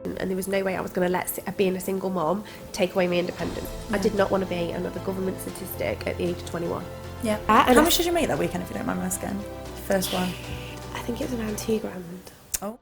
and there was no way I was going to let being a single mom take away my independence. I did not want to be another government statistic at the age of 21. Yeah. How much did you make that weekend, if you don't mind me asking? First one. I think it was around £2,000. Oh.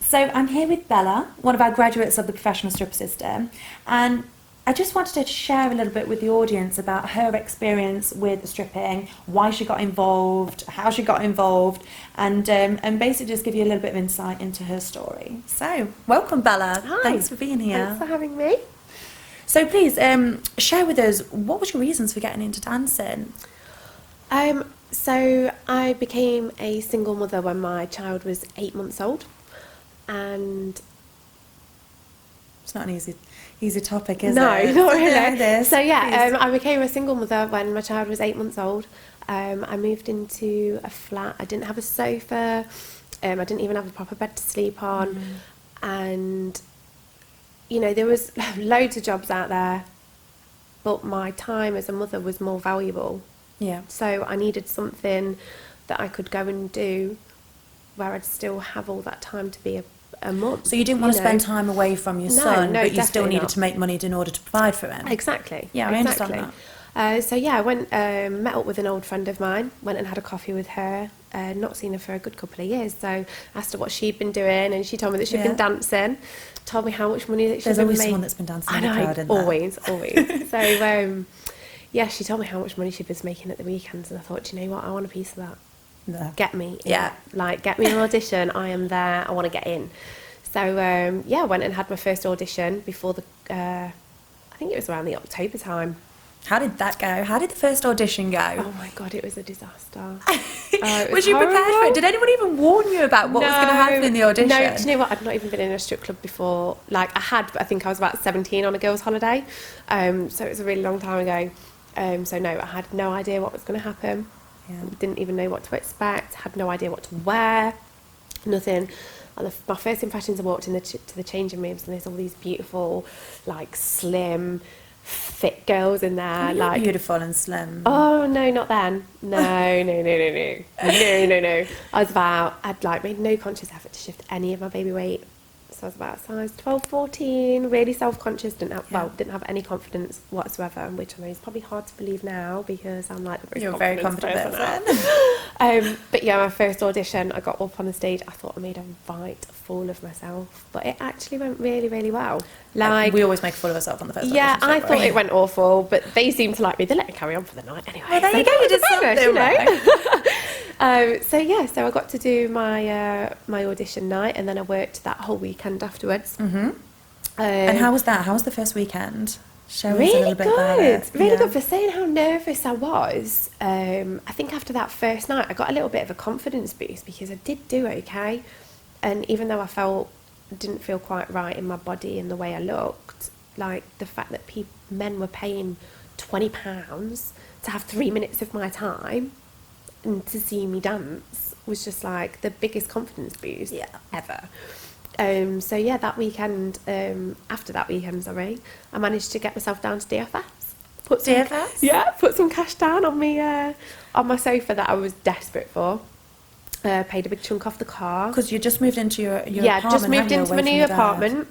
So I'm here with Bella, one of our graduates of the professional stripper system, and I just wanted to share a little bit with the audience about her experience with stripping, why she got involved, how she got involved, and basically just give you a little bit of insight into her story. So, welcome Bella. Hi. Thanks for being here. Thanks for having me. So please, share with us, what was your reasons for getting into dancing? So I became a single mother when my child was 8 months old, and it's not an easy topic, is no, it? not really. So yeah, I became a single mother when my child was 8 months old. I moved into a flat. I didn't have a sofa. I didn't even have a proper bed to sleep on, and you know, there was loads of jobs out there, but my time as a mother was more valuable. Yeah. So I needed something that I could go and do where I'd still have all that time to be a mum. So you didn't want to spend time away from your son, but you still needed to make money in order to provide for him. Exactly. Yeah, I understand that. So yeah, I went, met up with an old friend of mine, went and had a coffee with her, not seen her for a good couple of years, so asked her what she'd been doing, and she told me that she'd been dancing, told me how much money that she'd been making. There's always someone that's been dancing in the crowd, isn't there? Always. So yeah, she told me how much money she was making at the weekends, and I thought, you know what, I want a piece of that. No. Get me in. Yeah. Like, get me an audition, I am there, I want to get in. So yeah, I went and had my first audition before the, I think it was around the October time. How did that go? How did the first audition go? Oh my God, it was a disaster. Was you prepared for it? Did anyone even warn you about what was going to happen in the audition? No, do you know what? I'd not even been in a strip club before. Like, I had, but I think I was about 17 on a girls' holiday. So it was a really long time ago. So no, I had no idea what was going to happen. Yeah. Didn't even know what to expect. Had no idea what to wear. Nothing. And my first impressions, I walked in to the changing rooms, and there's all these beautiful, like, slim, fit girls in there. Oh, like beautiful and slim. Oh no, not then. No. I'd like made no conscious effort to shift any of my baby weight. So I was about size 12, 14, really self-conscious, didn't have any confidence whatsoever, which I know is probably hard to believe now because I'm like You're very confident person. But yeah, my first audition, I got up on the stage, I thought I made a right fool of myself, but it actually went really, really well. Like, we always make a fool of ourselves on the first audition. Yeah, I thought it went awful, but they seemed to like me. They let me carry on for the night anyway. Well, there you go, you did something, you know. So I got to do my my audition night, and then I worked that whole weekend afterwards. And how was that? How was the first weekend? Share really us a little bit about it. Really good. For saying how nervous I was, I think after that first night I got a little bit of a confidence boost because I did do okay, and even though I didn't feel quite right in my body and the way I looked, like the fact that men were paying £20 to have 3 minutes of my time and to see me dance was just like the biggest confidence boost ever. So yeah, that weekend, after that weekend, I managed to get myself down to DFS. Put some cash down on me on my sofa that I was desperate for. Paid a big chunk off the car because you just moved into your apartment. Just moved into my new apartment.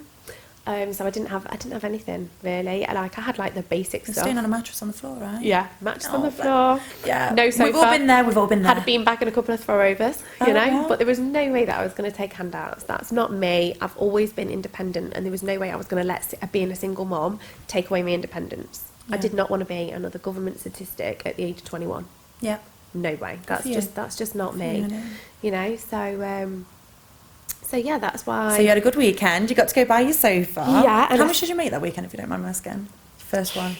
So I didn't have anything really. Like, I had like the basic stuff. Staying on a mattress on the floor, right? Yeah, mattress on the floor. Yeah, no sofa. We've all been there. Had a beanbag and a couple of throwovers, you know. Yeah. But there was no way that I was going to take handouts. That's not me. I've always been independent, and there was no way I was going to let being a single mom take away my independence. Yeah. I did not want to be another government statistic at the age of 21. Yeah. No way. That's just not me. You know. So yeah, that's why. So you had a good weekend. You got to go buy your sofa. Yeah. And how much did you make that weekend, if you don't mind me asking? First one.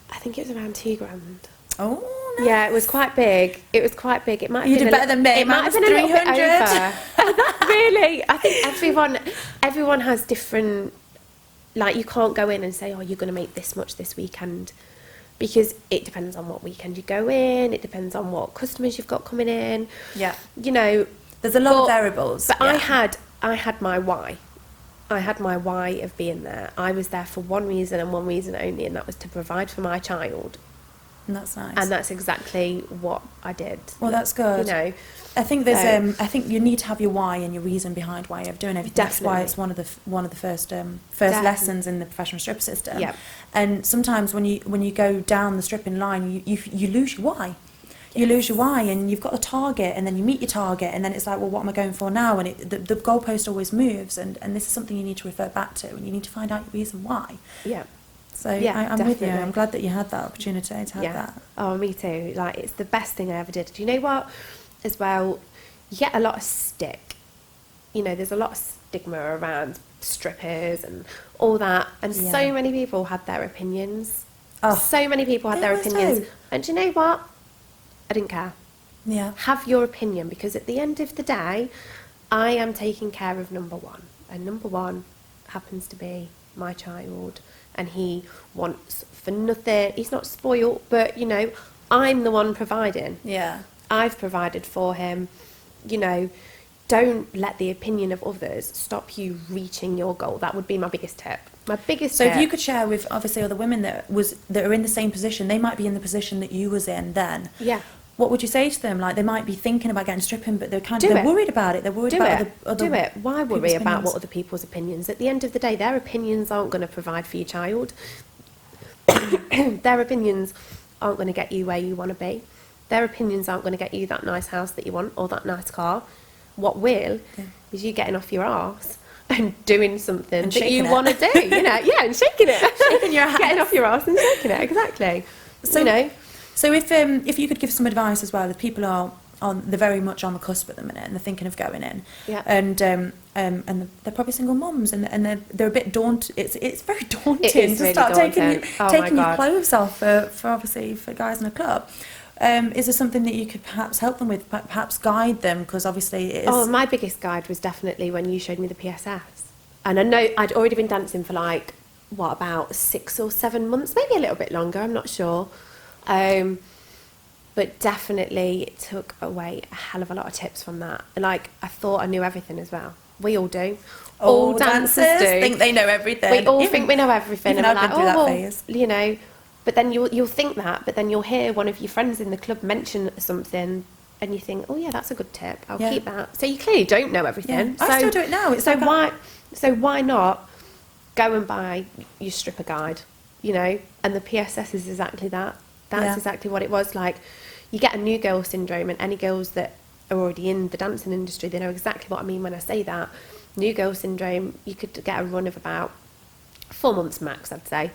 I think it was around £2,000. Oh, nice. Yeah, it was quite big. It might have you been did better than me. It might have been 300. Really, I think everyone has different. Like, you can't go in and say, oh, you're going to make this much this weekend, because it depends on what weekend you go in. It depends on what customers you've got coming in. Yeah. You know, there's a lot of variables. But yeah. I had my why. I had my why of being there. I was there for one reason and one reason only, and that was to provide for my child. And that's nice. And that's exactly what I did. Well, that's good. You know, I think there's I think you need to have your why and your reason behind why you're doing everything. That's why it's one of the first lessons in the professional stripper system. Yeah. And sometimes when you go down the stripping line, you lose your why. You lose your why, and you've got a target, and then you meet your target, and then it's like, well, what am I going for now? And the goalpost always moves, and this is something you need to refer back to, and you need to find out your reason why. Yeah. So I'm with you. I'm glad that you had that opportunity to have that. Oh, me too. Like, it's the best thing I ever did. Do you know what? As well, you get a lot of stick. You know, there's a lot of stigma around strippers and all that, and so many people had their opinions. Oh, so many people had their opinions. do. And do you know what? I didn't care. Yeah. Have your opinion, because at the end of the day, I am taking care of number one. And number one happens to be my child. And he wants for nothing. He's not spoiled, but, you know, I'm the one providing. Yeah. I've provided for him. You know, don't let the opinion of others stop you reaching your goal. That would be my biggest tip. My biggest tip. So if you could share with, obviously, other women that are in the same position, they might be in the position that you was in then. Yeah. What would you say to them? Like, they might be thinking about getting stripping, but they're worried about it. They're worried about other Do it. Why worry people's about opinions? what other people's opinions? At the end of the day, their opinions aren't going to provide for your child. Their opinions aren't going to get you where you want to be. Their opinions aren't going to get you that nice house that you want or that nice car. What will is you getting off your arse and doing something And that you shaking it. want to do. You know, and shaking it, Shaking your ass. getting off your arse and shaking it. Exactly. So, you know. So if you could give some advice as well, if people are they're very much on the cusp at the minute and they're thinking of going in, and they're probably single mums and they're a bit daunted. It's very daunting It is to start really taking daunting. your clothes off for obviously for guys in a club. Is there something that you could perhaps help them with, perhaps guide them, because obviously it is... Oh, my biggest guide was definitely when you showed me the PSS. And I know I'd already been dancing for like, about 6 or 7 months, maybe a little bit longer, I'm not sure. But definitely it took away a hell of a lot of tips from that. Like, I thought I knew everything as well. We all do. All dancers do. Think they know everything. We all think we know everything. Even And I've we're been like, through that well, phase. you know... But then you'll think that, but then you'll hear one of your friends in the club mention something, and you think, oh yeah, that's a good tip. I'll keep that. So you clearly don't know everything. Yeah. I still do it now. It's why not go and buy your stripper guide? You know, and the PSS is exactly that. That's exactly what it was. Like, you get a new girl syndrome, and any girls that are already in the dancing industry, they know exactly what I mean when I say that. New girl syndrome, you could get a run of about 4 months max, I'd say.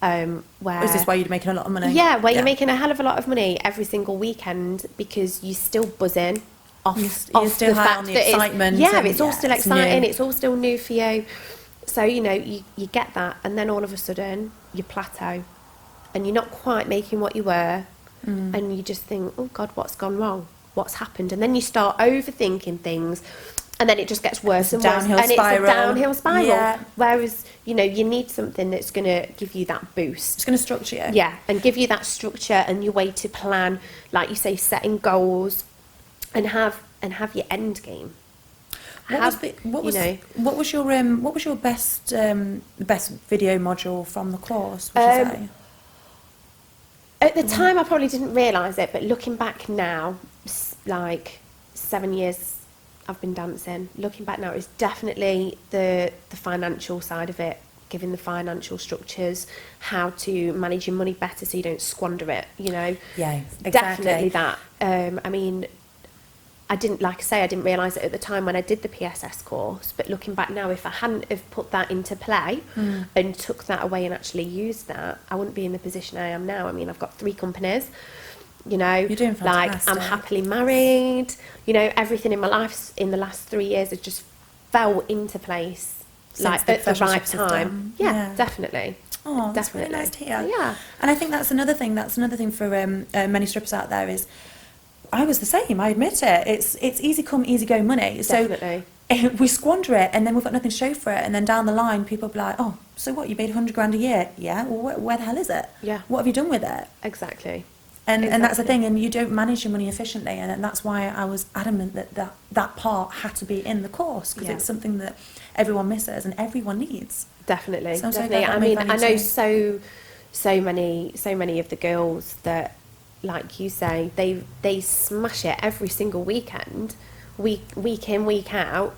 Where is this why you're making a lot of money? Yeah, where you're making a hell of a lot of money every single weekend because you're still buzzing off you're still the high fact on the that excitement. it's all still exciting. New. It's all still new for you. So, you know, you get that, and then all of a sudden you plateau, and you're not quite making what you were, and you just think, oh God, what's gone wrong? What's happened? And then you start overthinking things. And then it just gets worse and worse. It's a downhill spiral. Yeah. Whereas, you know, you need something that's going to give you that boost. It's going to structure you. Yeah, and give you that structure and your way to plan, like you say, setting goals, and have your end game. What was your best video module from the course? Would you say? At the time, I probably didn't realise it, but looking back now, like 7 years I've been dancing. Looking back now, it's definitely the financial side of it, giving the financial structures, how to manage your money better so you don't squander it, you know. Yeah, exactly. Definitely that. I mean, I didn't realise it at the time when I did the PSS course, but looking back now, if I hadn't have put that into play and took that away and actually used that, I wouldn't be in the position I am now. I mean, I've got 3 companies. You know, you're doing fantastic. Like, I'm happily married. You know, everything in my life in the last 3 years has just fell into place, like at the right time. Yeah, definitely. Oh, that's definitely. really nice to hear. Yeah, and I think that's another thing. That's another thing for many strippers out there is, I was the same. I admit it. It's easy come, easy go money. Definitely. So we squander it, and then we've got nothing to show for it. And then down the line, people will be like, "Oh, so what? You made 100 grand a year? Yeah. Well, where the hell is it? Yeah. What have you done with it? Exactly. And that's the thing, and you don't manage your money efficiently, and that's why I was adamant that part had to be in the course, because it's something that everyone misses and everyone needs. Definitely, So definitely. I mean, I know so many of the girls that, like you say, they smash it every single weekend, week in, week out.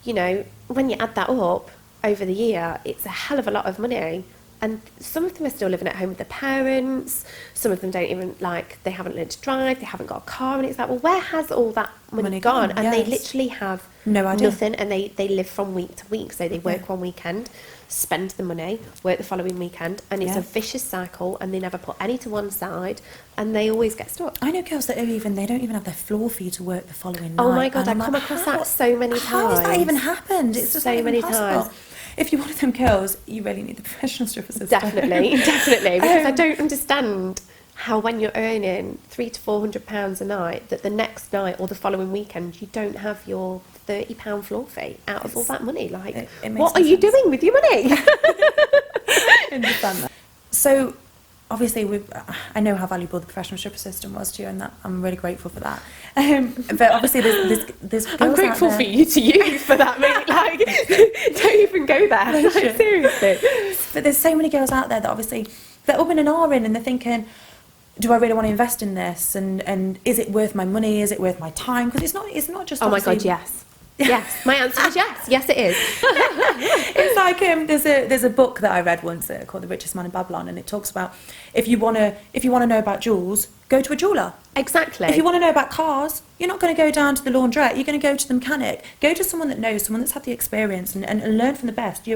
You know, when you add that up over the year, it's a hell of a lot of money. And some of them are still living at home with their parents. Some of them don't even, like, they haven't learned to drive, they haven't got a car. And it's like, well, where has all that money gone? And they literally have no idea. Nothing. And they live from week to week. So they work one weekend, spend the money, work the following weekend. And it's a vicious cycle. And they never put any to one side. And they always get stuck. I know girls that they don't even have their floor for you to work the following night. Oh my God, I've come across that so many times. How has that even happened? It's just so many times. If you're one of them girls, you really need the professional stripper system. Definitely. Because I don't understand how, when you're earning £300 to £400 a night, that the next night or the following weekend you don't have your £30 floor fee out of all that money. Like, it what are you doing with your money? Understand that. So, obviously, I know how valuable the professional stripper system was to you, and that I'm really grateful for that. But obviously, there's girls I'm grateful for you to use for that, mate. Like, don't even go there. Like, seriously. But there's so many girls out there that obviously they're umming and ahhing, and they're thinking, do I really want to invest in this? And is it worth my money? Is it worth my time? Because it's not just. Oh my God, yes. Yes, my answer is yes. Yes, it is. It's like there's a book that I read once called The Richest Man in Babylon, and it talks about if you wanna know about jewels, go to a jeweler. Exactly. If you want to know about cars, you're not going to go down to the laundrette. You're going to go to the mechanic. Go to someone that knows, someone that's had the experience, and learn from the best.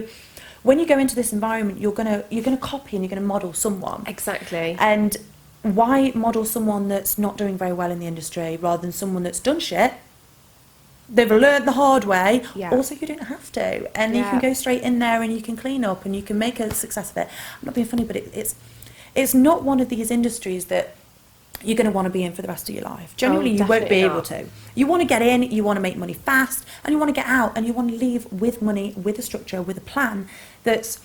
When you go into this environment, you're gonna copy and you're gonna model someone. Exactly. And why model someone that's not doing very well in the industry rather than someone that's done shit? They've learned the hard way. Yeah. Also, you don't have to, and you can go straight in there and you can clean up and you can make a success of it. I'm not being funny, but it's not one of these industries that you're going to want to be in for the rest of your life. Generally, you won't be able to. You want to get in, you want to make money fast, and you want to get out, and you want to leave with money, with a structure, with a plan that's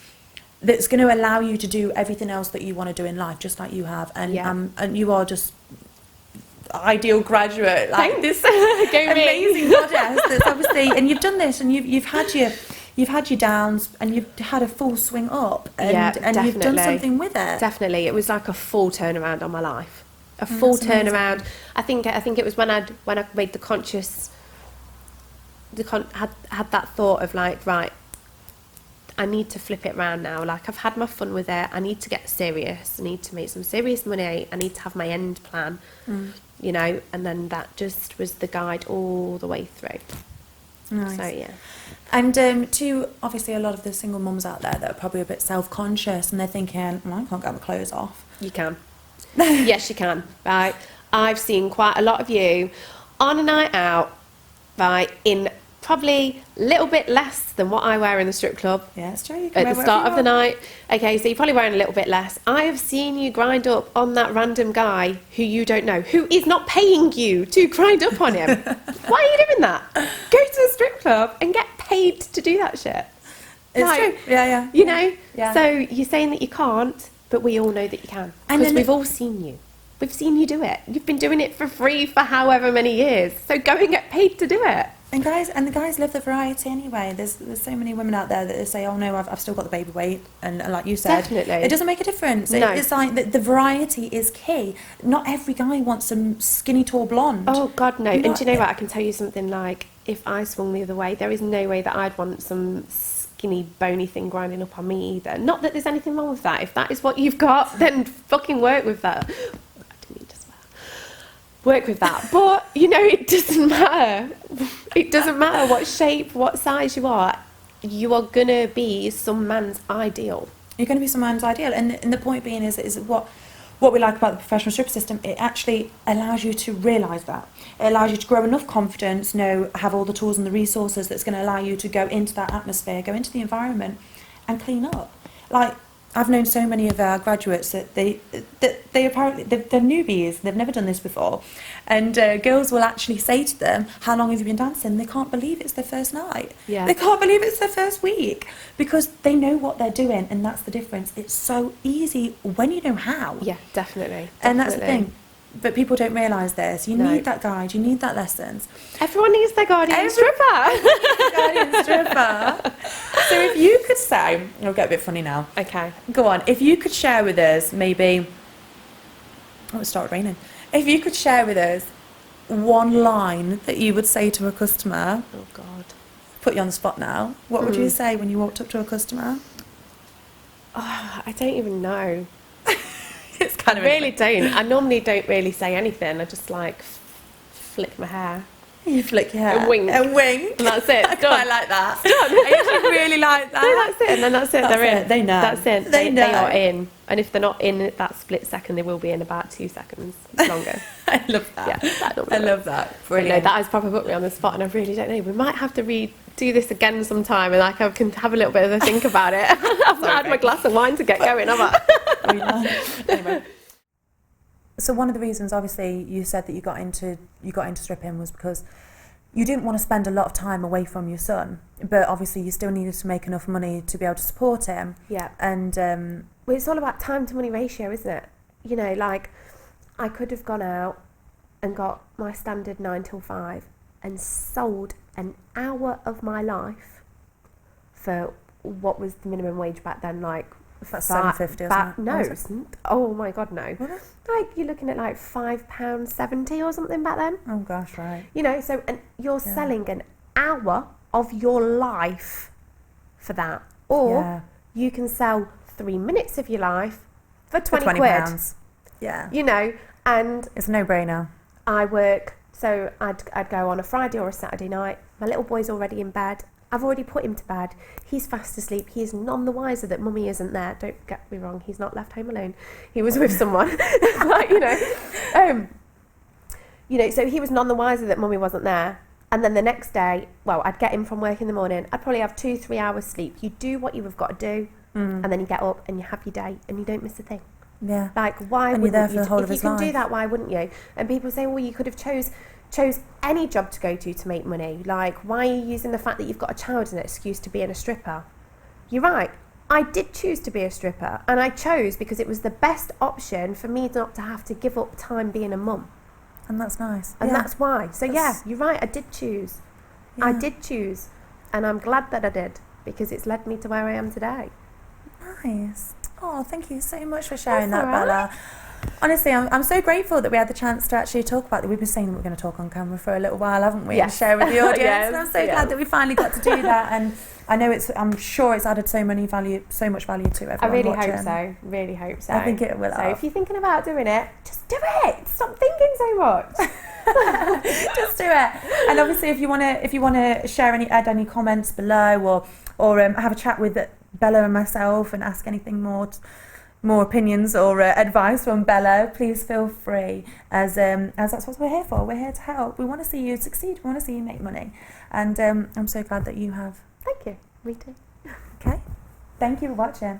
going to allow you to do everything else that you want to do in life, just like you have. And you are just ideal graduate, like this amazing goddess that's obviously, and you've done this, and you've had your downs, and you've had a full swing up, and you've done something with it. Definitely, it was like a full turnaround on my life, a full turnaround. I think it was when I made the conscious, had that thought of like, right, I need to flip it around now. Like, I've had my fun with it. I need to get serious. I need to make some serious money. I need to have my end plan, you know. And then that just was the guide all the way through. Nice. So, yeah. And to, obviously, a lot of the single mums out there that are probably a bit self-conscious, and they're thinking, well, I can't get my clothes off. You can. Yes, you can. Right. I've seen quite a lot of you on a night out, right, in probably a little bit less than what I wear in the strip club. Yeah, it's true. At the start of the night. Okay, so you're probably wearing a little bit less. I have seen you grind up on that random guy who you don't know, who is not paying you to grind up on him. Why are you doing that? Go to the strip club and get paid to do that shit. It's true. Yeah. You know? Yeah. So you're saying that you can't, but we all know that you can. Because we've all seen you. We've seen you do it. You've been doing it for free for however many years. So go and get paid to do it. And the guys love the variety anyway. There's so many women out there that say, oh no, I've still got the baby weight, and like you said, definitely, it doesn't make a difference. No. It's like the variety is key. Not every guy wants some skinny tall blonde. Oh God, no. And do you know what? I can tell you something. Like, if I swung the other way, there is no way that I'd want some skinny bony thing grinding up on me either. Not that there's anything wrong with that. If that is what you've got, then fucking work with that. Work with that, but you know, it doesn't matter. It doesn't matter what shape, what size you are. You are gonna be some man's ideal. You're gonna be some man's ideal, and the point being is what we like about the professional stripper system. It actually allows you to realise that. It allows you to grow enough confidence, have all the tools and the resources that's going to allow you to go into that atmosphere, go into the environment, and clean up. Like, I've known so many of our graduates that they apparently they're newbies. They've never done this before, and girls will actually say to them, "How long have you been dancing?" They can't believe it's their first night. Yeah. They can't believe it's their first week because they know what they're doing, and that's the difference. It's so easy when you know how. Yeah, definitely. And that's the thing. But people don't realise this. You need that guide. You need that lessons. Everyone needs their guardian stripper. Guardian stripper. So if you could say, I'll get a bit funny now. Okay. Go on. If you could share with us maybe, oh, it started raining. If you could share with us one line that you would say to a customer. Oh God. Put you on the spot now. What would you say when you walked up to a customer? Oh, I don't even know. It's kind of really don't. I normally don't really say anything. I just like flick my hair. You flick your hair. And wink. And wink. And that's it. I Done. quite like that. Done. I actually really like that. No, that's it. And then that's it. That's They're it. in. They know. That's it. They know. They are in. And if they're not in that split second, they will be in about 2 seconds longer. I love that. Yeah, I love that. Brilliant. No, that has probably put me on the spot, and I really don't know. We might have to do this again sometime, and like I can have a little bit of a think about it. I've not had my glass of wine to get going, have I? Anyway. So one of the reasons, obviously, you said that you got into stripping was because you didn't want to spend a lot of time away from your son, but obviously you still needed to make enough money to be able to support him. Yeah. And well, it's all about time to money ratio, isn't it? You know, like I could have gone out and got my standard 9 till 5 and sold an hour of my life for what was the minimum wage back then, like that's £7.50, isn't it? No, oh my God, no. Really? Like you're looking at like £5.70 or something back then. Oh gosh, right. You know, so and you're selling an hour of your life for that, or you can sell 3 minutes of your life for 20 quid. £20. Yeah. You know, and it's a no-brainer. I work, so I'd go on a Friday or a Saturday night. My little boy's already in bed. I've already put him to bed. He's fast asleep. He is none the wiser that mummy isn't there. Don't get me wrong. He's not left home alone. He was with someone. Like, you know, so he was none the wiser that mummy wasn't there. And then the next day, well, I'd get him from work in the morning. I'd probably have 2-3 hours sleep. You do what you've got to do, and then you get up and you have your day and you don't miss a thing. Yeah. Like, why and wouldn't you're there for you? the whole If of you his can life. do that, why wouldn't you? And people say, well, you could have chose any job to go to make money. Like, why are you using the fact that you've got a child as an excuse to being a stripper? You're right. I did choose to be a stripper, and I chose because it was the best option for me not to have to give up time being a mum. And that's nice. And that's why. So you're right. I did choose. Yeah. I did choose, and I'm glad that I did because it's led me to where I am today. Nice. Oh, thank you so much for sharing That's that, all right. Bella. Honestly, I'm so grateful that we had the chance to actually talk about it. We've been saying that we're going to talk on camera for a little while, haven't we? Yes. And share with the audience. Yes, And I'm so glad that we finally got to do that. And I know I'm sure it's added so much value to everyone I really watching. hope so. Really hope so. I think it will. So if you're thinking about doing it, just do it. Stop thinking so much. Just do it. And obviously, if you want to add any comments below, or have a chat with Bella and myself and ask anything more opinions or advice from Bella, please feel free, as that's what we're here for. We're here to help. We want to see you succeed. We want to see you make money, and I'm so glad that you have. Thank you. Me too. Okay, thank you for watching.